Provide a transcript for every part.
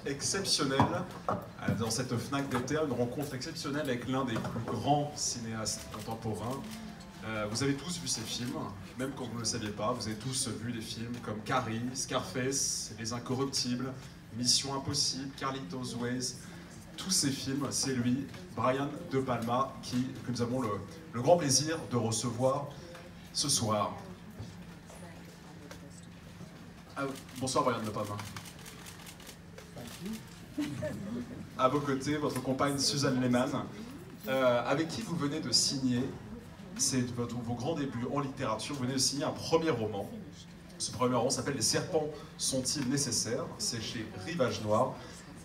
exceptionnelle dans cette Fnac d'été, une rencontre exceptionnelle avec l'un des plus grands cinéastes contemporains. Vous avez tous vu ces films, même quand vous ne le saviez pas, vous avez tous vu des films comme Carrie, Scarface, Les Incorruptibles, Mission Impossible, Carlitos Ways. Tous ces films, c'est lui, Brian De Palma, que nous avons le grand plaisir de recevoir ce soir. Bonsoir Brian De Palma. À vos côtés, votre compagne Suzanne Lehmann, avec qui vous venez de signer, c'est vos grands débuts en littérature, vous venez de signer un premier roman. Ce premier roman s'appelle « Les serpents sont-ils nécessaires ?» C'est chez Rivage Noir.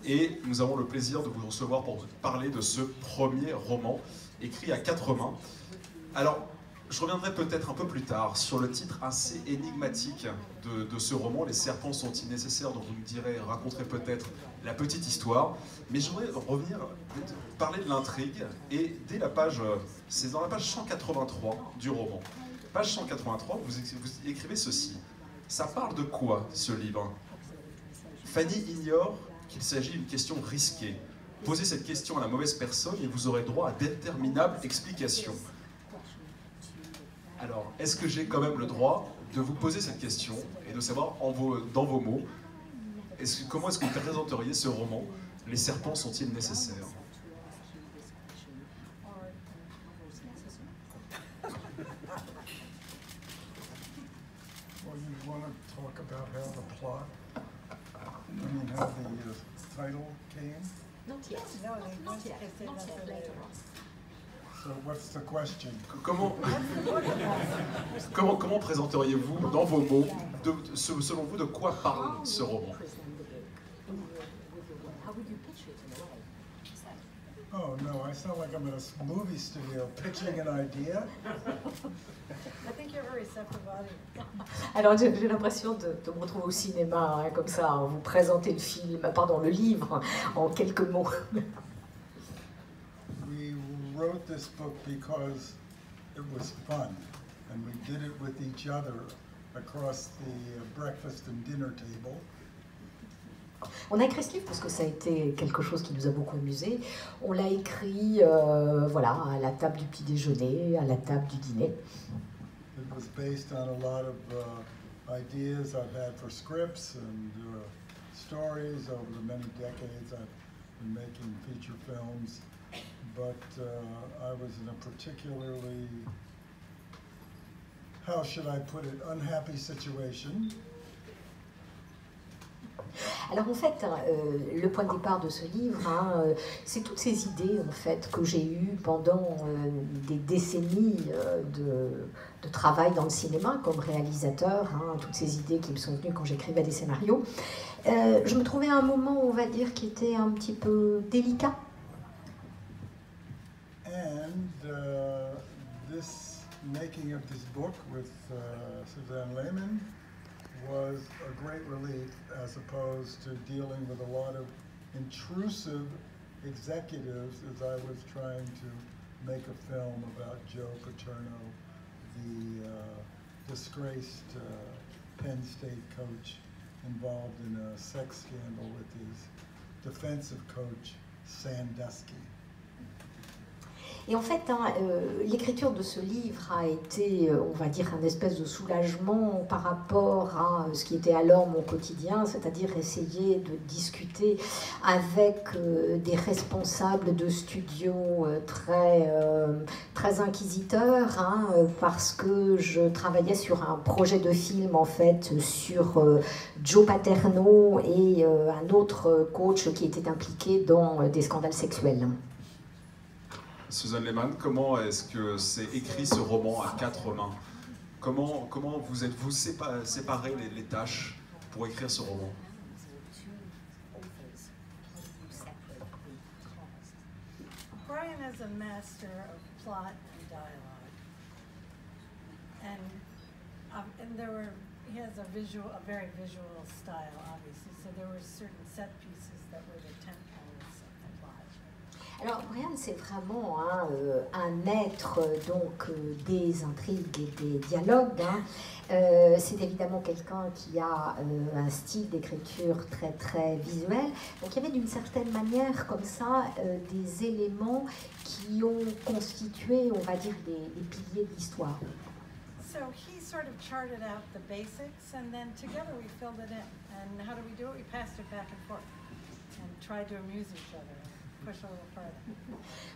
Et nous avons le plaisir de vous recevoir pour parler de ce premier roman, écrit à 4 mains. Alors, je reviendrai peut-être un peu plus tard sur le titre assez énigmatique de ce roman, « Les serpents sont-ils nécessaires ?» dont vous me direz, raconterez peut-être la petite histoire. Mais je voudrais revenir, parler de l'intrigue, et dès la page, c'est dans la page 183 du roman. Page 183, vous écrivez ceci. Ça parle de quoi, ce livre? Fanny ignore qu'il s'agit d'une question risquée. Posez cette question à la mauvaise personne et vous aurez droit à d'interminables explications. Alors, est-ce que j'ai quand même le droit de vous poser cette question et de savoir dans vos mots, comment est-ce que vous présenteriez ce roman, « Les serpents sont-ils nécessaires » ? Well, you want to talk about how the plot, I mean, how the title came? Not yet. No, not yet. Not yet. Later on. So what's the question? Comment présenteriez-vous, dans vos mots, selon vous, de quoi parle ce roman? Oh no, I sound like I'm in a movie studio pitching an idea. I think you're a receptive audience. Alors j'ai l'impression de me retrouver au cinéma, hein, comme ça, vous présenter le livre, en quelques mots. We wrote this book because it was fun, and we did it with each other across the breakfast and dinner table. On a écrit ce livre parce que ça a été quelque chose qui nous a beaucoup amusé. On l'a écrit, voilà, à la table du petit déjeuner, à la table du dîner. It was based on a lot of ideas I've had for scripts and stories over the many decades I've been making feature films, but I was in a particularly, how should I put it, unhappy situation. Alors en fait, le point de départ de ce livre, hein, c'est toutes ces idées en fait que j'ai eues pendant des décennies de travail dans le cinéma comme réalisateur, hein, toutes ces idées qui me sont venues quand j'écrivais des scénarios. Je me trouvais à un moment, on va dire, qui était un petit peu délicat. And this making of this book with Suzanne Lehmann was a great relief as opposed to dealing with a lot of intrusive executives as I was trying to make a film about Joe Paterno, the disgraced Penn State coach involved in a sex scandal with his defensive coach, Sandusky. Et en fait, hein, l'écriture de ce livre a été, on va dire, un espèce de soulagement par rapport à ce qui était alors mon quotidien, c'est-à-dire essayer de discuter avec des responsables de studios très inquisiteurs, hein, parce que je travaillais sur un projet de film, en fait, sur Joe Paterno et un autre coach qui était impliqué dans des scandales sexuels. Suzanne Lehmann, comment est-ce que c'est écrit ce roman à 4 mains? Comment vous êtes-vous séparé les tâches pour écrire ce roman? Brian is a master of plot and dialogue, and he has a very visual style, obviously. So there were certain set pieces that were the tentpoles of the plot. Alors Brian, c'est vraiment un maître donc des intrigues et des dialogues. C'est évidemment quelqu'un qui a un style d'écriture très très visuel. Donc il y avait d'une certaine manière comme ça des éléments qui ont constitué, on va dire, les piliers de l'histoire. So he sort of charted out the basics, and then together we filled it in. And how do we do it? We passed it back and forth and tried to amuse each other.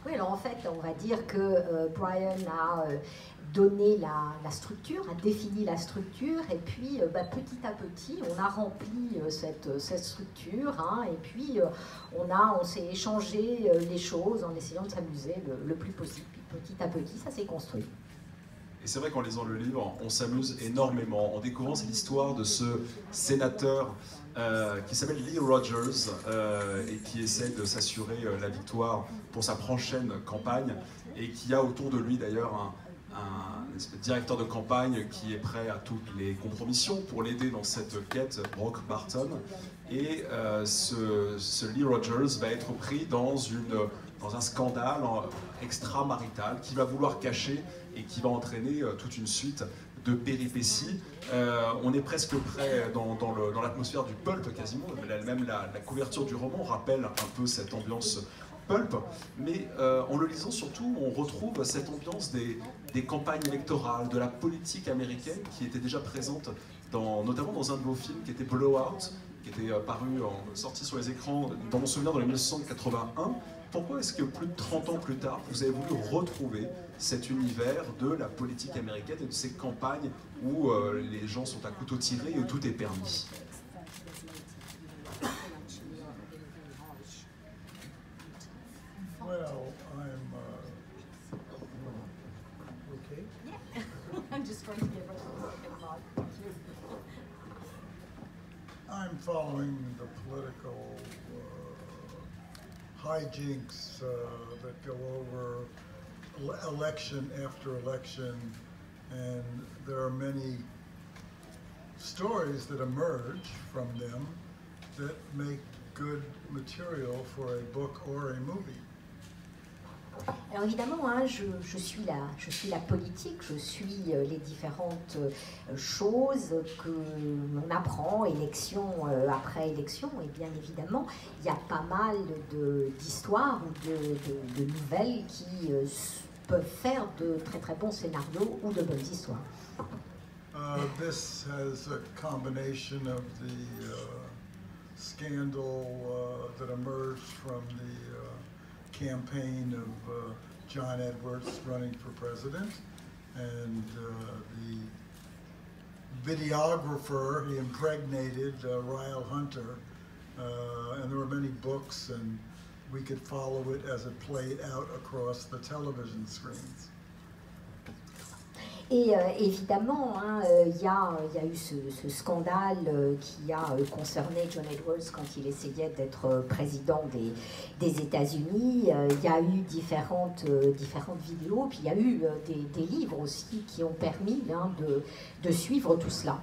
Oui, alors en fait, on va dire que Brian a donné la structure, a défini la structure, et puis petit à petit, on a rempli cette structure, et puis on s'est échangé les choses en essayant de s'amuser le plus possible. Puis petit à petit, ça s'est construit. Et c'est vrai qu'en lisant le livre, on s'amuse énormément en découvrant l'histoire de ce sénateur qui s'appelle Lee Rogers et qui essaie de s'assurer la victoire pour sa prochaine campagne et qui a autour de lui d'ailleurs un directeur de campagne qui est prêt à toutes les compromissions pour l'aider dans cette quête, Brock Barton. Et ce Lee Rogers va être pris dans un scandale extramarital qu'il va vouloir cacher et qui va entraîner toute une suite de péripéties. On est presque près dans l'atmosphère du pulp quasiment, même la couverture du roman rappelle un peu cette ambiance pulp, mais en le lisant surtout, on retrouve cette ambiance des campagnes électorales, de la politique américaine qui était déjà présente, notamment dans un de vos films qui était Blowout, qui était sorti sur les écrans, dans mon souvenir, dans les 1981. Pourquoi est-ce que plus de 30 ans plus tard, vous avez voulu retrouver cet univers de la politique américaine et de ces campagnes où les gens sont à couteau tiré et où tout est permis? Well, I'm okay. Yeah. I'm just trying to get rid of I'm following the political hijinks that go over election after election, and there are many stories that emerge from them that make good material for a book or a movie. Alors évidemment, je suis la politique, je suis les différentes choses que l'on apprend élection après élection, et bien évidemment, il y a pas mal d'histoires ou de nouvelles qui peuvent faire de très très bons scénarios ou de bonnes histoires. This has a combination of the scandal that emerged from the campaign of John Edwards running for president, and the videographer he impregnated, Ryle Hunter, and there were many books, and we could follow it as it played out across the television screens. Et évidemment, il y a eu ce scandale qui a concerné John Edwards quand il essayait d'être président des États-Unis. Il y a eu différentes vidéos, puis il y a eu des livres aussi qui ont permis de suivre tout cela.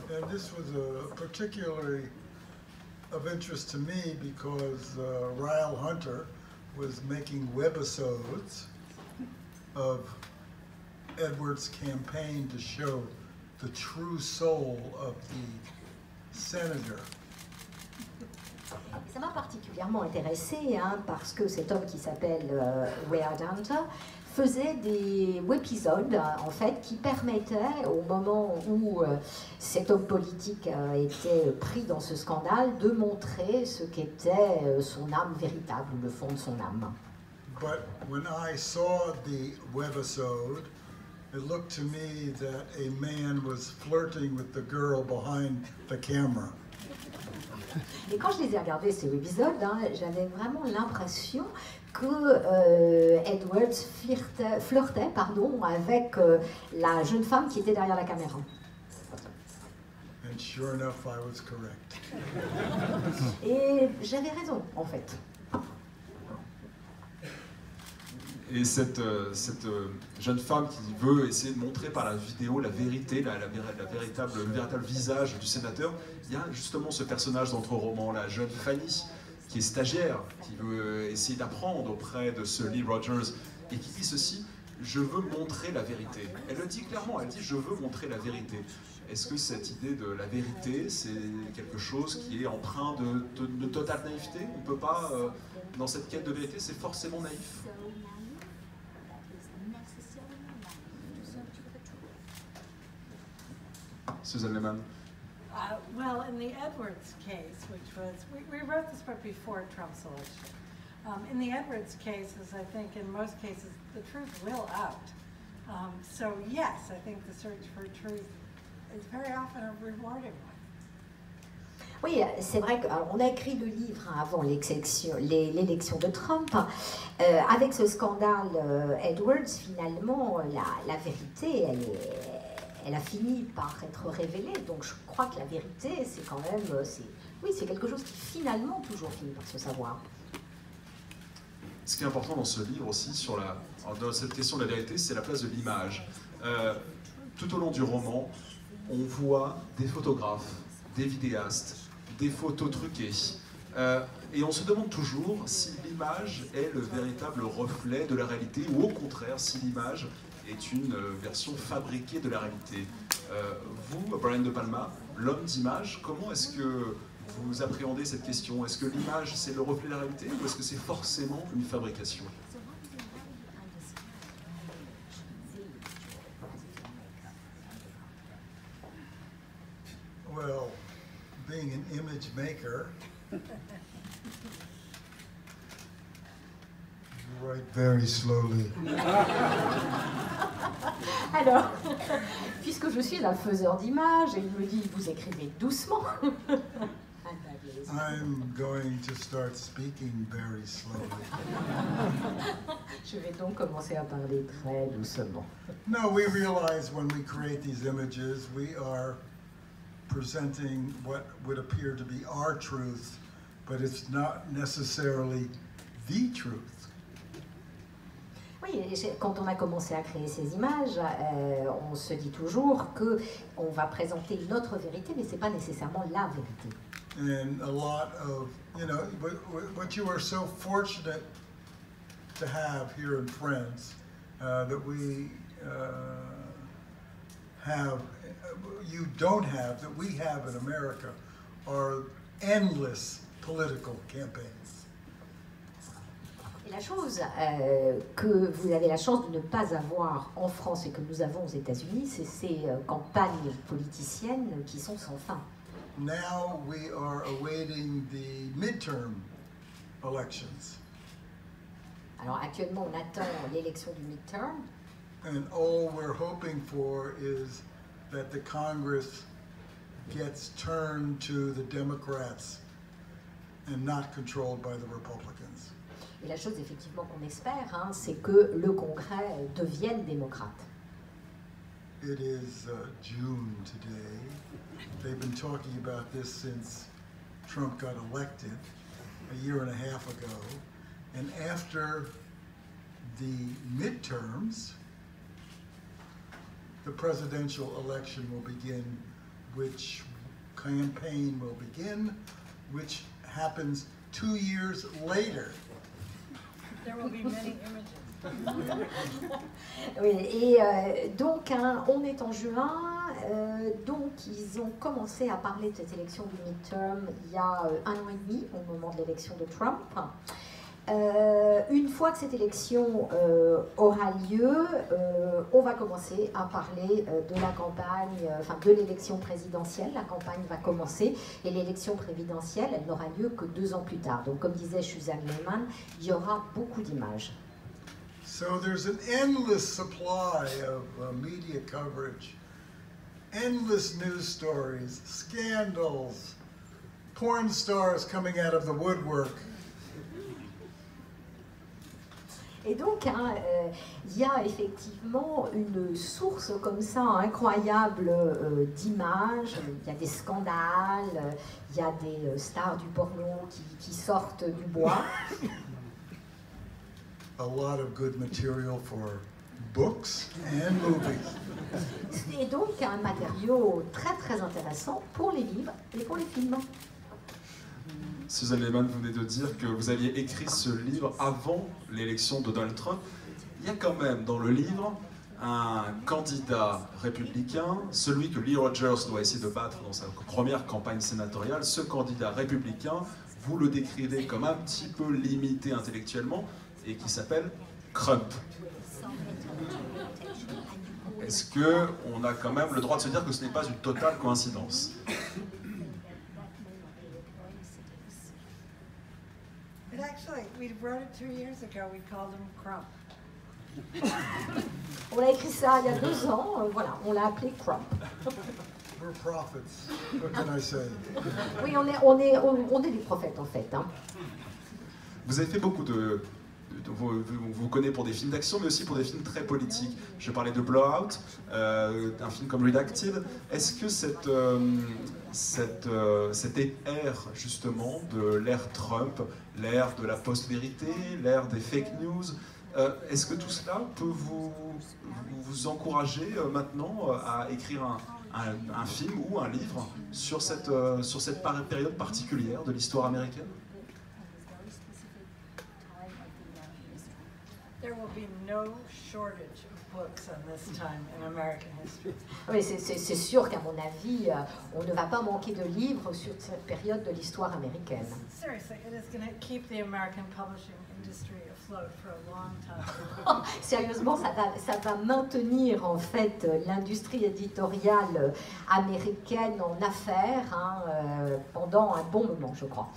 And this was particularly of interest to me because Ryle Hunter was making webisodes of Edwards' campaign to show the true soul of the senator. Ça m'a particulièrement intéressé parce que cet homme qui s'appelle Ryle Hunter faisait des webisodes en fait qui permettaient au moment où cet homme politique était pris dans ce scandale de montrer ce qu'était son âme véritable, le fond de son âme. But when I saw the webisode, it looked to me that a man was flirting with the girl behind the camera. Et quand je les ai regardés, ces épisodes, j'avais vraiment l'impression que Edwards flirtait avec la jeune femme qui était derrière la caméra. And sure enough, I was correct. Et j'avais raison, en fait. Et cette jeune femme qui veut essayer de montrer par la vidéo la vérité, le véritable visage du sénateur, il y a justement ce personnage dans notre roman, la jeune Fanny, qui est stagiaire, qui veut essayer d'apprendre auprès de ce Lee Rogers, et qui dit ceci: je veux montrer la vérité. Elle le dit clairement, elle dit: je veux montrer la vérité. Est-ce que cette idée de la vérité, c'est quelque chose qui est empreint de totale naïveté? On ne peut pas, dans cette quête de vérité, c'est forcément naïf. Suzanne Lehmann. Well, in the Edwards case, which was, we wrote this book before Trump's election. In the Edwards cases, I think in most cases, the truth will out. So yes, I think the search for truth is very often a rewarding one. Oui, c'est vrai qu'on a écrit le livre avant l'élection de Trump. Avec ce scandale Edwards, finalement, la vérité, elle a fini par être révélée. Donc je crois que la vérité, c'est quand même, c'est quelque chose qui finalement toujours finit par se savoir. Ce qui est important dans ce livre aussi, dans cette question de la vérité, c'est la place de l'image. Tout au long du roman, on voit des photographes, des vidéastes, des photos truquées. Et on se demande toujours si l'image est le véritable reflet de la réalité, ou au contraire, si l'image est une version fabriquée de la réalité. Vous, Brian De Palma, l'homme d'image, comment est-ce que vous appréhendez cette question? Est-ce que l'image, c'est le reflet de la réalité, ou est-ce que c'est forcément une fabrication? Well, being an image maker, you write very slowly. Alors, puisque je suis un faiseur d'images, et il me dit, vous écrivez doucement. I'm going to start speaking very slowly. Je vais donc commencer à parler très doucement. No, we realize when we create these images, we are presenting what would appear to be our truth, but it's not necessarily the truth. Oui, quand on a commencé à créer ces images, on se dit toujours qu'on va présenter notre vérité, mais ce n'est pas nécessairement la vérité. And a lot of, what you are so fortunate to have here in France, that we you don't have, that we have in America, are endless political campaigns. Et la chose que vous avez la chance de ne pas avoir en France et que nous avons aux États-Unis, c'est ces campagnes politiciennes qui sont sans fin. Now we are awaiting the midterm elections. Alors actuellement, on attend l'élection du midterm. And all we're hoping for is that the Congress gets turned to the Democrats and not controlled by the Republicans. Et la chose effectivement qu'on espère, c'est que le Congrès devienne démocrate. It is June today. They've been talking about this since Trump got elected a year and a half ago. And after the midterms, the presidential election will begin, which campaign will begin, which happens 2 years later. There will be many images. Oui, et donc on est en juin, donc ils ont commencé à parler de cette élection du midterm il y a 1 an et demi, au moment de l'élection de Trump. Une fois que cette élection aura lieu, on va commencer à parler de la campagne, de l'élection présidentielle. La campagne va commencer et l'élection présidentielle, elle n'aura lieu que 2 ans plus tard. Donc comme disait Suzanne Lehmann, il y aura beaucoup d'images. So there's an endless supply of media coverage, endless news stories, scandals, porn stars coming out of the woodwork. Et donc, il y a effectivement une source comme ça incroyable d'images. Il y a des scandales, il y a des stars du porno qui sortent du bois. A lot of good material for books and movies. Et donc, un matériau très très intéressant pour les livres et pour les films. Susan Lehman, vous venez de dire que vous aviez écrit ce livre avant l'élection de Donald Trump. Il y a quand même dans le livre un candidat républicain, celui que Lee Rogers doit essayer de battre dans sa première campagne sénatoriale. Ce candidat républicain, vous le décrivez comme un petit peu limité intellectuellement et qui s'appelle Crump. Est-ce qu'on a quand même le droit de se dire que ce n'est pas une totale coïncidence? Actually, we wrote it 2 years ago, we called him Crump. On a écrit ça il y a 2 ans, voilà, on l'a appelé Crump. We're prophets. What can I say? Oui, on est des prophètes en fait. Hein. Vous avez fait beaucoup vous connaissez pour des films d'action, mais aussi pour des films très politiques. Je parlais de Blowout, un film comme Redacted. Est-ce que cette ère, justement, de l'ère Trump, l'ère de la post-vérité, l'ère des fake news, est-ce que tout cela peut vous encourager maintenant à écrire un film ou un livre sur cette période particulière de l'histoire américaine? There will be no shortage of books on this time in American history. Oui, c'est sûr qu'à mon avis, on ne va pas manquer de livres sur cette période de l'histoire américaine. Seriously, it is going to keep the American publishing industry afloat for a long time. Sérieusement, ça va maintenir en fait l'industrie éditoriale américaine en affaires pendant un bon moment, je crois.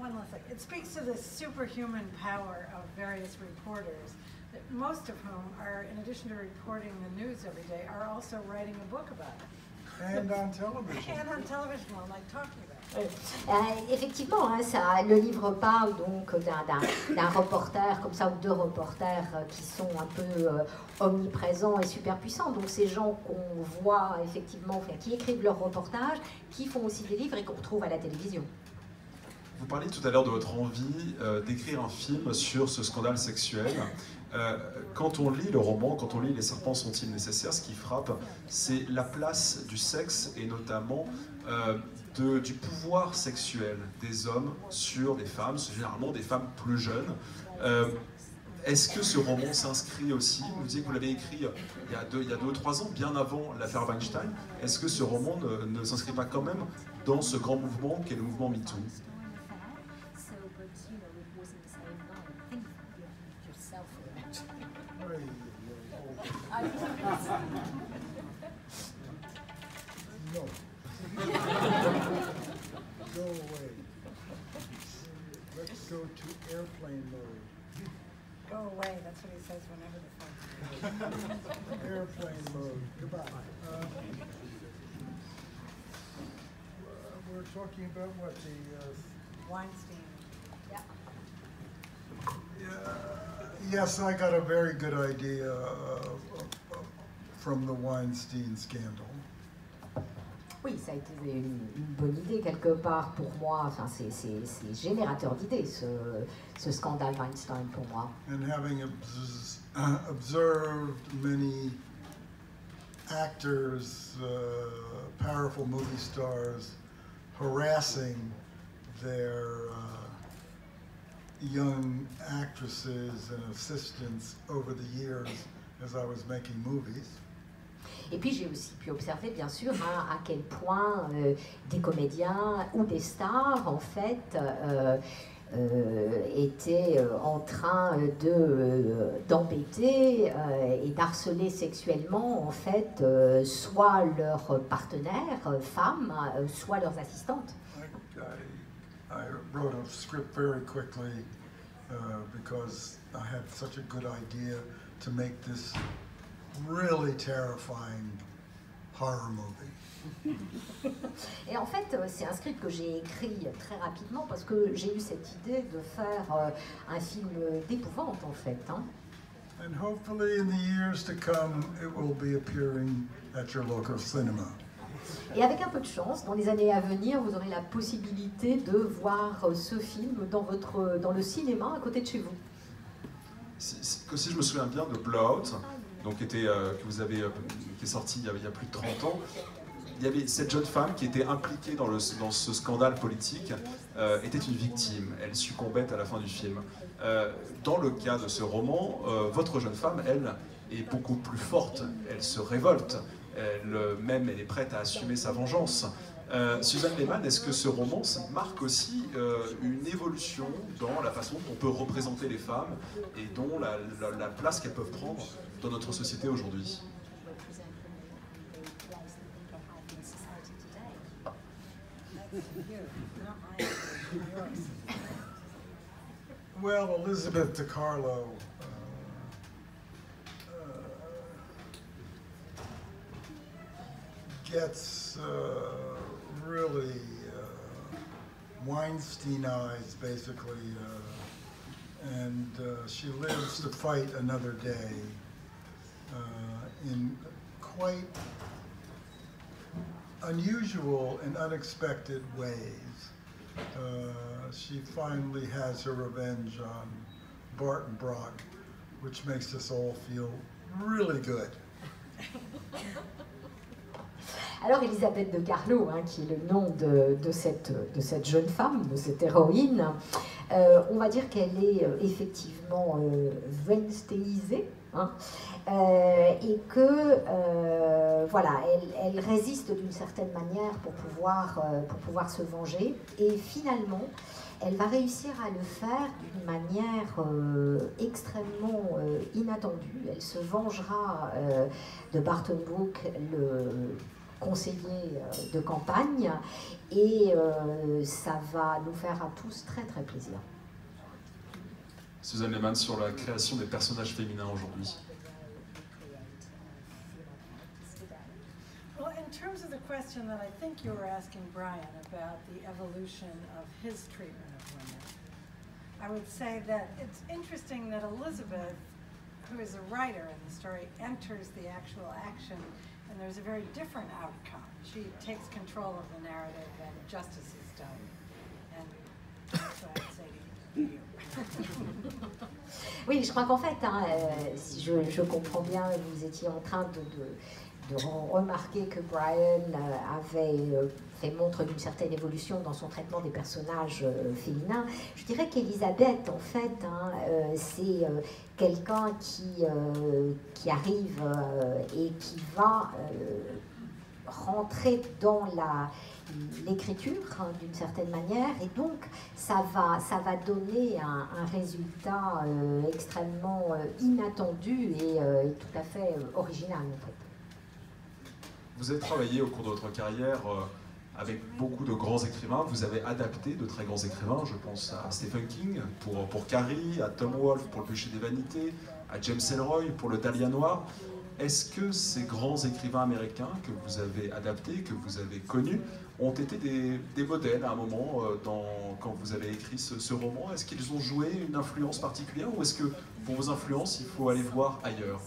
One last thing. It speaks to the superhuman power of various reporters, that most of whom are, in addition to reporting the news every day, are also writing a book about it. And on television. And on television, like talking about it. Effectivement, le livre parle donc d'un reporter comme ça, ou 2 reporters qui sont un peu omniprésents et super puissants. Donc ces gens qu'on voit effectivement, qui écrivent leurs reportages, qui font aussi des livres et qu'on retrouve à la télévision. Vous parliez tout à l'heure de votre envie d'écrire un film sur ce scandale sexuel. Quand on lit le roman, quand on lit Les serpents sont-ils nécessaires, ce qui frappe, c'est la place du sexe et notamment du pouvoir sexuel des hommes sur des femmes, généralement des femmes plus jeunes. Est-ce que ce roman s'inscrit aussi, vous disiez que vous l'avez écrit il y a 2 ou 3 ans, bien avant l'affaire Weinstein, est-ce que ce roman ne s'inscrit pas quand même dans ce grand mouvement qu'est le mouvement MeToo? No. Go away. Let's go to airplane mode. Go away, that's what he says whenever the phone. Airplane mode. Goodbye. We're talking about what, the... Weinstein. Yes, I got a very good idea from the Weinstein scandal. Oui, ça a été une bonne idée quelque part pour moi. Enfin, c'est générateur d'idées, ce scandale Weinstein pour moi. And having observed many actors, powerful movie stars, harassing their young actresses and assistants over the years as I was making movies. Et puis j'ai aussi pu observer bien sûr à quel point des comédiens ou des stars en fait étaient en train d'embêter et d'harceler sexuellement en fait soit leurs partenaires femmes, soit leurs assistantes. I wrote a script very quickly because I had such a good idea to make this really terrifying horror movie. Et en fait, c'est un script que j'ai écrit très rapidement parce que j'ai eu cette idée de faire un film d'épouvante en fait. And hopefully in the years to come, it will be appearing at your local cinema. Et avec un peu de chance, dans les années à venir, vous aurez la possibilité de voir ce film dans le cinéma à côté de chez vous. Si je me souviens bien de Blowout, donc qui est sorti il y a plus de 30 ans, il y avait cette jeune femme qui était impliquée dans ce scandale politique, était une victime. Elle succombait à la fin du film. Dans le cas de ce roman, votre jeune femme, elle, est beaucoup plus forte. Elle se révolte. Elle est prête à assumer sa vengeance. Suzanne Lehmann, est-ce que ce roman marque aussi une évolution dans la façon dont on peut représenter les femmes et dont la place qu'elles peuvent prendre dans notre société aujourd'hui? Well, Elizabeth DiCarlo gets really Weinsteinized, basically, and she lives to fight another day in quite unusual and unexpected ways. She finally has her revenge on Barton Brock, which makes us all feel really good. Alors Elisabeth de Carlo, hein, qui est le nom de cette jeune femme, de cette héroïne, on va dire qu'elle est effectivement Weinsteinisée, hein, et que voilà, elle résiste d'une certaine manière pour pouvoir se venger, et finalement elle va réussir à le faire d'une manière extrêmement inattendue. Elle se vengera de Barton Brook, le conseiller de campagne, et ça va nous faire à tous très très plaisir. Suzanne Lehmann, sur la création des personnages féminins aujourd'hui. Well, in terms of the question that I think you were asking Brian about the evolution of his treatment of women, I would say that it's interesting that Elizabeth, who is a writer in the story, enters the actual action, and there's a very different outcome. She takes control of the narrative and justice is done. And that's what I'd say to you. Oui, je crois qu'en fait, hein, si je comprends bien, vous étiez en train de remarquer que Brian avait fait montre d'une certaine évolution dans son traitement des personnages féminins. Je dirais qu'Elisabeth, en fait, hein, c'est quelqu'un qui arrive et qui va rentrer dans l'écriture, hein, d'une certaine manière, et donc ça va donner un résultat extrêmement inattendu et tout à fait original, en fait. Vous avez travaillé au cours de votre carrière avec beaucoup de grands écrivains. Vous avez adapté de très grands écrivains. Je pense à Stephen King pour Carrie, à Tom Wolfe pour Le Péché des Vanités, à James Ellroy pour Le Dahlia Noir. Est-ce que ces grands écrivains américains que vous avez adaptés, que vous avez connus, ont été des modèles à un moment quand vous avez écrit ce roman? Est-ce qu'ils ont joué une influence particulière, ou est-ce que pour vos influences, il faut aller voir ailleurs?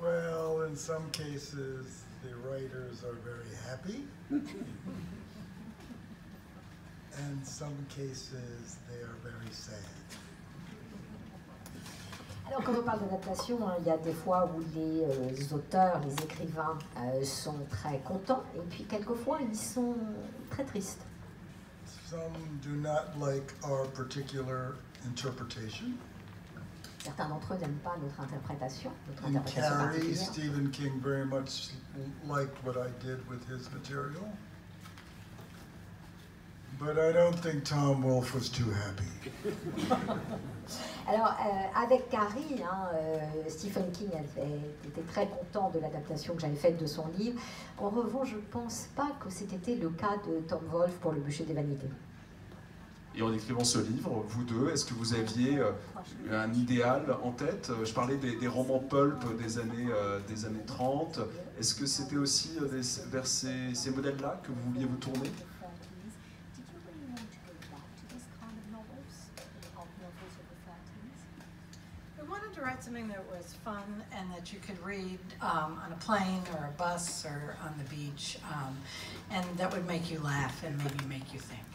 Well, in some cases, the writers are very happy. In some cases, they are very sad. Alors, quand on parle d'adaptation, hein, il y a des fois où les auteurs, les écrivains sont très contents, et puis quelquefois ils sont très tristes. Some do not like our particular interpretation. Certains d'entre eux n'aiment pas notre interprétation In Carrie, particulière. Stephen King very much liked what I did with his material. But I don't think Tom Wolfe was too happy. Alors, avec Carrie, hein, Stephen King était très content de l'adaptation que j'avais faite de son livre. En revanche, je ne pense pas que c'était le cas de Tom Wolfe pour Le Bûcher des Vanités. Et en écrivant ce livre, vous deux, est-ce que vous aviez un idéal en tête? Je parlais des romans pulp des années 30. Est-ce que c'était aussi vers ces modèles-là que vous vouliez vous tourner? We wanted to write something that was fun and that you could read on a plane or a bus or on the beach, and that would make you laugh and maybe make you think.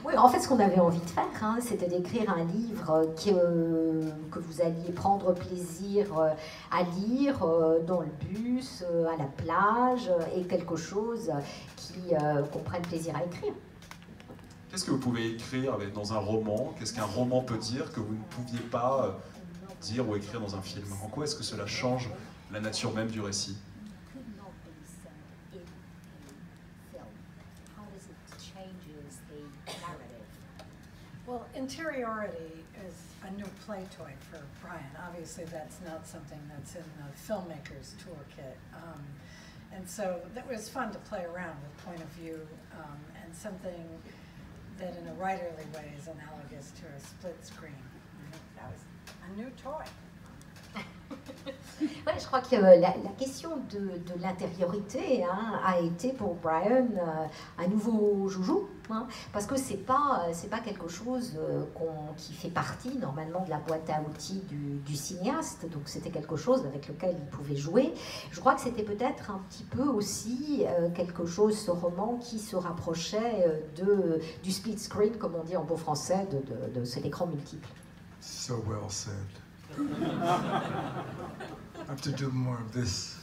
Oui, en fait, ce qu'on avait envie de faire, hein, c'était d'écrire un livre que vous alliez prendre plaisir à lire dans le bus, à la plage, et quelque chose qu'on prenne plaisir à écrire. Qu'est-ce que vous pouvez écrire dans un roman? Qu'est-ce qu'un roman peut dire que vous ne pouviez pas dire ou écrire dans un film? En quoi est-ce que cela change la nature même du récit? Well, interiority is a new play toy for Brian. Obviously, that's not something that's in the filmmaker's toolkit. And so that was fun to play around with point of view and something that in a writerly way is analogous to a split screen. That was a new toy. Ouais, je crois que la question de l'intériorité a été pour Brian un nouveau joujou, hein, parce que c'est pas quelque chose qui fait partie normalement de la boîte à outils du cinéaste, donc c'était quelque chose avec lequel il pouvait jouer. Je crois que c'était peut-être un petit peu aussi quelque chose, ce roman, qui se rapprochait du split screen, comme on dit en beau français, de cet écran multiple. So well said. I have to do more of this.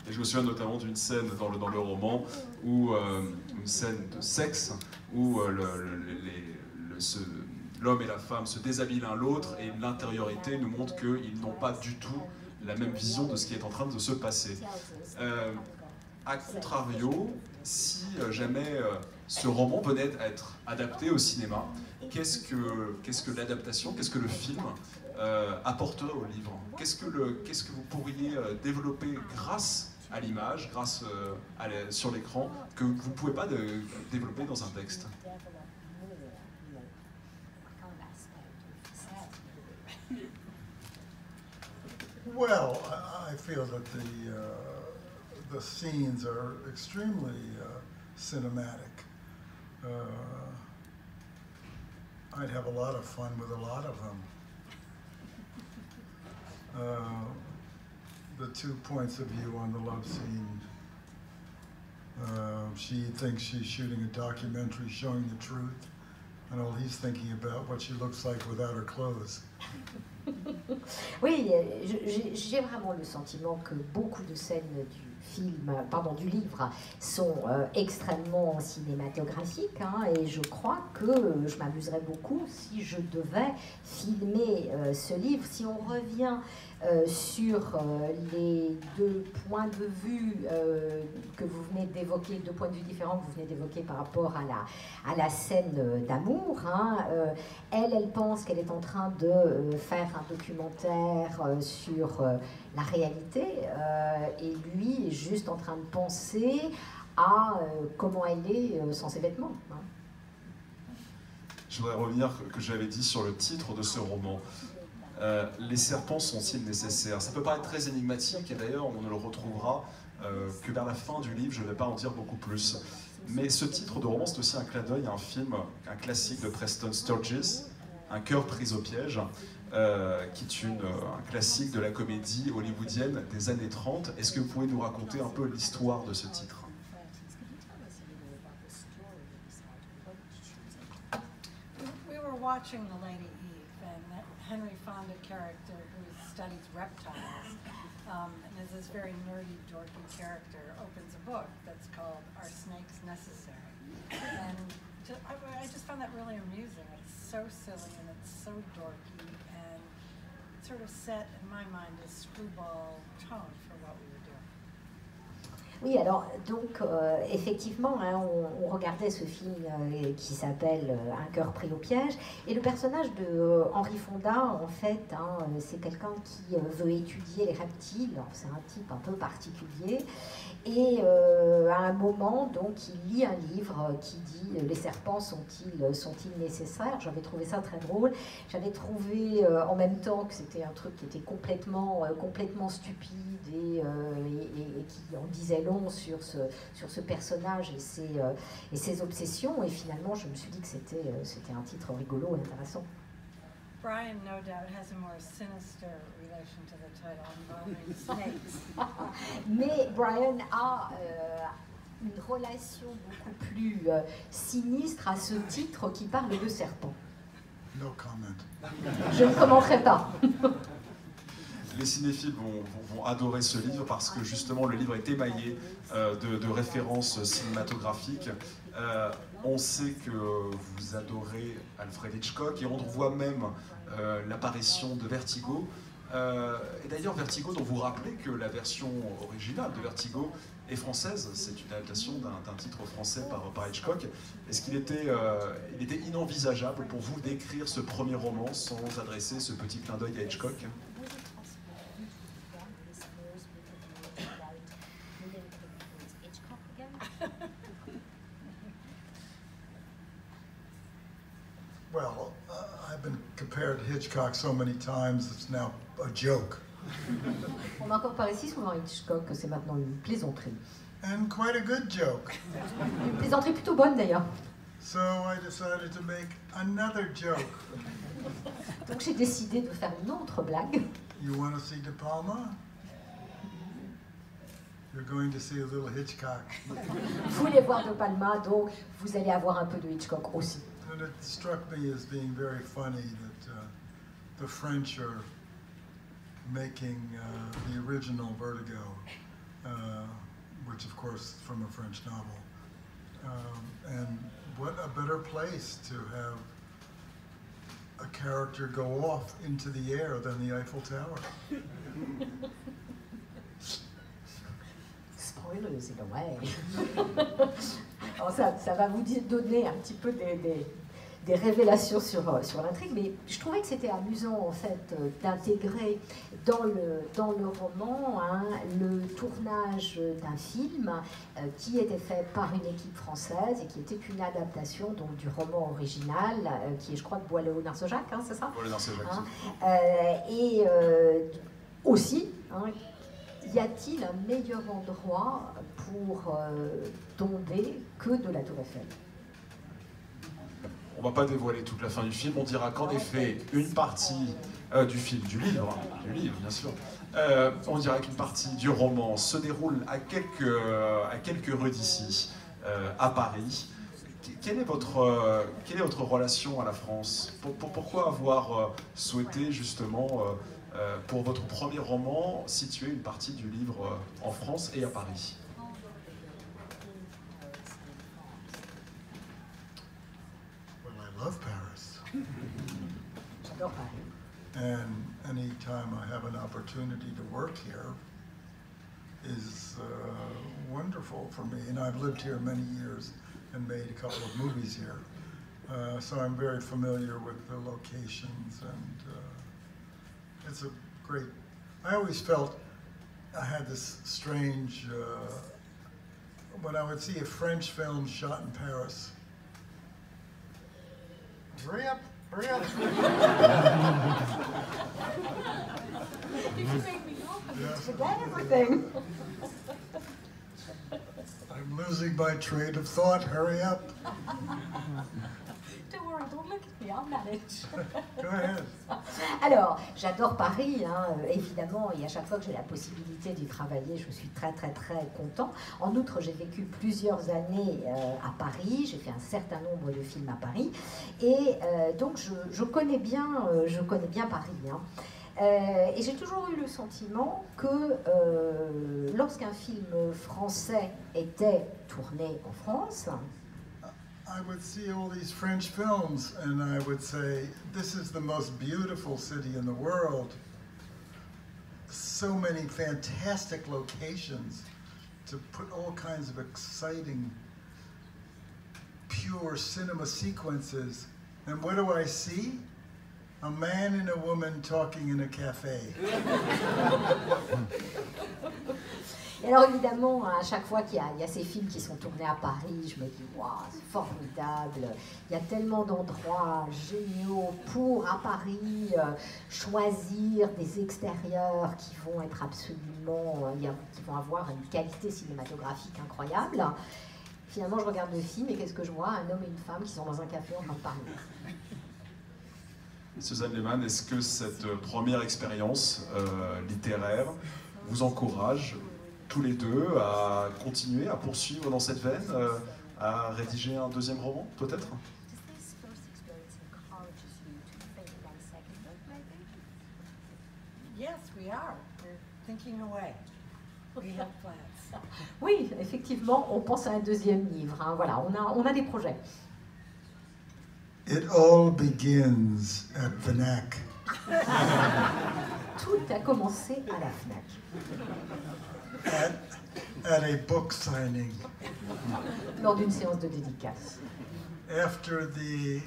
Et je me souviens notamment d'une scène dans le roman, où une scène de sexe, où l'homme et la femme se déshabillent l'un l'autre, et l'intériorité nous montre qu'ils n'ont pas du tout la même vision de ce qui est en train de se passer. A contrario, si jamais ce roman venait à être adapté au cinéma, qu'est-ce que l'adaptation, qu'est-ce que le film apporterait au livre? Qu'est-ce que vous pourriez développer grâce à l'image, grâce sur l'écran, que vous ne pouvez pas développer dans un texte? Well, I feel that the scenes are extremely cinematic. I'd have a lot of fun with a lot of them. The 2 points of view on the love scene. She thinks she's shooting a documentary showing the truth, and all he's thinking about what she looks like without her clothes. Oui, j'ai vraiment le sentiment que beaucoup de scènes du livre sont extrêmement cinématographiques, hein, et je crois que je m'amuserais beaucoup si je devais filmer ce livre. Si on revient sur les 2 points de vue que vous venez d'évoquer, 2 points de vue différents que vous venez d'évoquer par rapport à la scène d'amour, hein, elle pense qu'elle est en train de faire un documentaire sur la réalité, et lui est juste en train de penser à comment elle est sans ses vêtements. Hein. Je voudrais revenir que j'avais dit sur le titre de ce roman. Les serpents sont-ils nécessaires? Ça peut paraître très énigmatique, et d'ailleurs on ne le retrouvera que vers la fin du livre, je ne vais pas en dire beaucoup plus. Mais ce titre de roman, c'est aussi un clin d'œil à un film, un classique de Preston Sturges, Un cœur pris au piège, qui est un classique de la comédie hollywoodienne des années 30. Est-ce que vous pouvez nous raconter un peu l'histoire de ce titre? We were watching The Lady Eve, and that Henry Fonda character who studies reptiles, and is this very nerdy, dorky character, opens a book that's called Are Snakes Necessary? And I just found that really amusing. It's so silly and it's so dorky, and it sort of set, in my mind, a screwball tone for what we were doing. Oui, alors, donc, effectivement, hein, on regardait ce film qui s'appelle Un cœur pris au piège, et le personnage de Henry Fonda, en fait, hein, c'est quelqu'un qui veut étudier les reptiles. C'est un type un peu particulier, et à un moment, donc, il lit un livre qui dit « Les serpents sont-ils nécessaires ?» J'avais trouvé ça très drôle. J'avais trouvé en même temps que c'était un truc qui était complètement stupide et qui en disait long sur ce personnage et ses obsessions, et finalement je me suis dit que c'était un titre rigolo et intéressant. Brian, no doubt, has a more sinister relation to the title involving snakes. Mais Brian a une relation beaucoup plus sinistre à ce titre qui parle de serpent. No comment. Je ne commenterai pas. Les cinéphiles vont adorer ce livre parce que justement le livre est émaillé de références cinématographiques. On sait que vous adorez Alfred Hitchcock et on voit même l'apparition de Vertigo. Et d'ailleurs Vertigo, dont vous rappelez que la version originale de Vertigo est française, c'est une adaptation d'un titre français par Hitchcock. Est-ce qu'il était, il était inenvisageable pour vous d'écrire ce premier roman sans adresser ce petit clin d'œil à Hitchcock? Well, I've been compared to Hitchcock so many times, it's now a joke. On m'a encore parlé si souvent à Hitchcock que c'est maintenant une plaisanterie. And quite a good joke. Une plaisanterie plutôt bonne d'ailleurs. So I decided to make another joke. Donc j'ai décidé de faire une autre blague. You want to see De Palma? You're going to see a little Hitchcock. Vous voulez voir De Palma, donc vous allez avoir un peu de Hitchcock aussi. And it struck me as being very funny that the French are making the original Vertigo, which of course is from a French novel. And what a better place to have a character go off into the air than the Eiffel Tower. Spoilers in a way. Alors ça va vous donner un petit peu des révélations sur l'intrigue, mais je trouvais que c'était amusant en fait d'intégrer dans le roman le tournage d'un film qui était fait par une équipe française et qui était une adaptation donc du roman original qui est, je crois, de Boileau-Narcejac, c'est ça? Boileau-Narcejac. Et aussi, y a-t-il un meilleur endroit pour tomber que de la Tour Eiffel? On va pas dévoiler toute la fin du film, on dira qu'en effet, une partie du livre bien sûr, on dira qu'une partie du roman se déroule à quelques rues d'ici, à Paris. Quelle est votre relation à la France? Pourquoi avoir souhaité justement, pour votre premier roman, situer une partie du livre en France et à Paris? I love Paris. J'adore Paris. And any time I have an opportunity to work here is wonderful for me. And I've lived here many years and made a couple of movies here. So I'm very familiar with the locations, and it's a great... I always felt I had this strange... when I would see a French film shot in Paris, hurry up, hurry up. Yes. Forget everything. I'm losing my train of thought, hurry up. Don't worry, don't look at me, I'll manage. Go ahead. Alors, j'adore Paris, évidemment, et à chaque fois que j'ai la possibilité d'y travailler, je suis très très très content. En outre, j'ai vécu plusieurs années à Paris, j'ai fait un certain nombre de films à Paris, et donc je connais bien Paris. Et j'ai toujours eu le sentiment que lorsqu'un film français était tourné en France, I would see all these French films and I would say, this is the most beautiful city in the world. So many fantastic locations to put all kinds of exciting, pure cinema sequences. And what do I see? A man and a woman talking in a cafe. Et alors évidemment, à chaque fois qu'il y a ces films qui sont tournés à Paris, je me dis « Waouh, c'est formidable, il y a tellement d'endroits géniaux pour, à Paris, choisir des extérieurs qui vont être absolument, qui vont avoir une qualité cinématographique incroyable. » Finalement, je regarde le film et qu'est-ce que je vois? Un homme et une femme qui sont dans un café en train de parler. Suzanne Lehmann, est-ce que cette première expérience littéraire vous encourage tous les deux à continuer, à poursuivre dans cette veine, à rédiger un deuxième roman, peut-être? Yes, we are. We're thinking away. We have plans. Oui, effectivement, on pense à un deuxième livre. Hein, voilà, on a des projets. It all begins at Fnac. Tout a commencé à la FNAC, At a book signing. lors d'une séance de dédicace. After the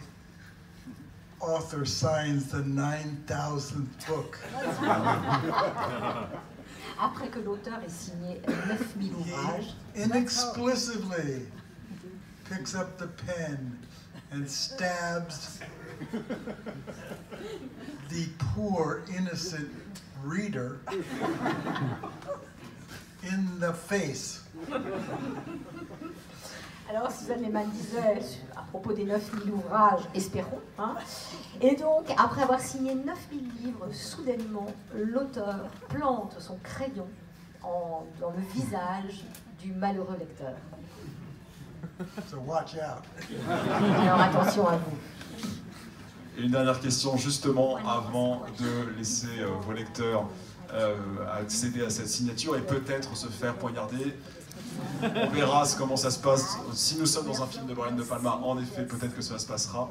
author signs the 9,000th book, Après que l'auteur ait signé 9000 ouvrages, he inexplicably picks up the pen and stabs the poor, innocent reader in the face. alors Suzanne Lehmann disait à propos des 9000 ouvrages, espérons, hein, et donc après avoir signé 9000 livres, soudainement l'auteur plante son crayon dans le visage du malheureux lecteur. So watch out. Alors attention à vous. Et une dernière question, justement, avant de laisser vos lecteurs accéder à cette signature et peut-être se faire poignarder. On verra comment ça se passe. Si nous sommes dans un film de Brian De Palma, en effet, peut-être que ça se passera.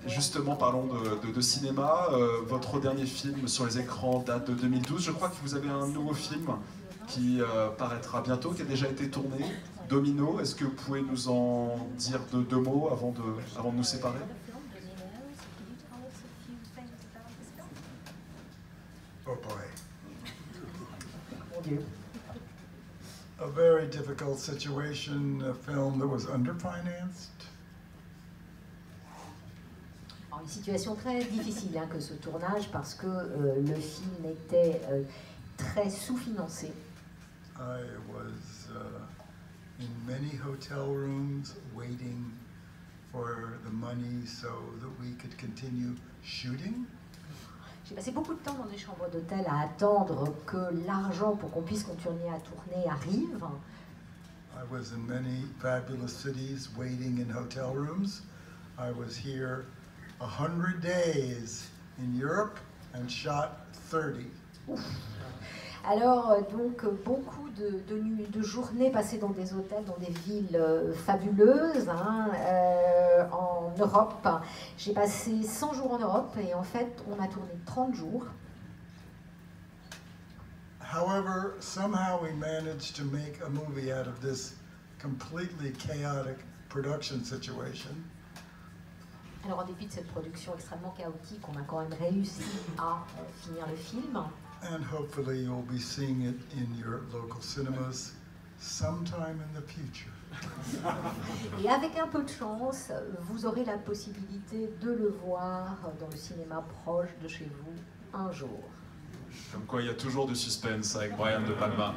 Justement, parlons de cinéma. Votre dernier film sur les écrans date de 2012. Je crois que vous avez un nouveau film qui paraîtra bientôt, qui a déjà été tourné, Domino. Est-ce que vous pouvez nous en dire deux mots avant de nous séparer? Oh boy. Mon Dieu. A very difficult situation, a film that was underfinanced. Alors, une situation très difficile hein, que ce tournage parce que le film était très sous-financé. I was in many hotel rooms waiting for the money so that we could continue shooting. J'ai passé beaucoup de temps dans des chambres d'hôtel à attendre que l'argent pour qu'on puisse continuer à tourner arrive. I was in many fabulous cities waiting in hotel rooms. I was here 100 days in Europe and shot 30. Alors, donc, beaucoup de nuits, de journées passées dans des hôtels, dans des villes fabuleuses, hein, en Europe. J'ai passé 100 jours en Europe et en fait, on a tourné 30 jours. However, somehow we managed to make a movie out of this completely chaotic production situation. Alors, en dépit de cette production extrêmement chaotique, on a quand même réussi à finir le film. And hopefully you'll be seeing it in your local cinemas sometime in the future. Et avec un peu de chance, vous aurez la possibilité de le voir dans le cinéma proche de chez vous un jour. Comme quoi, il y a toujours du suspense avec Brian De Palma.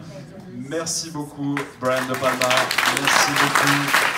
Merci beaucoup, Brian De Palma. Merci beaucoup.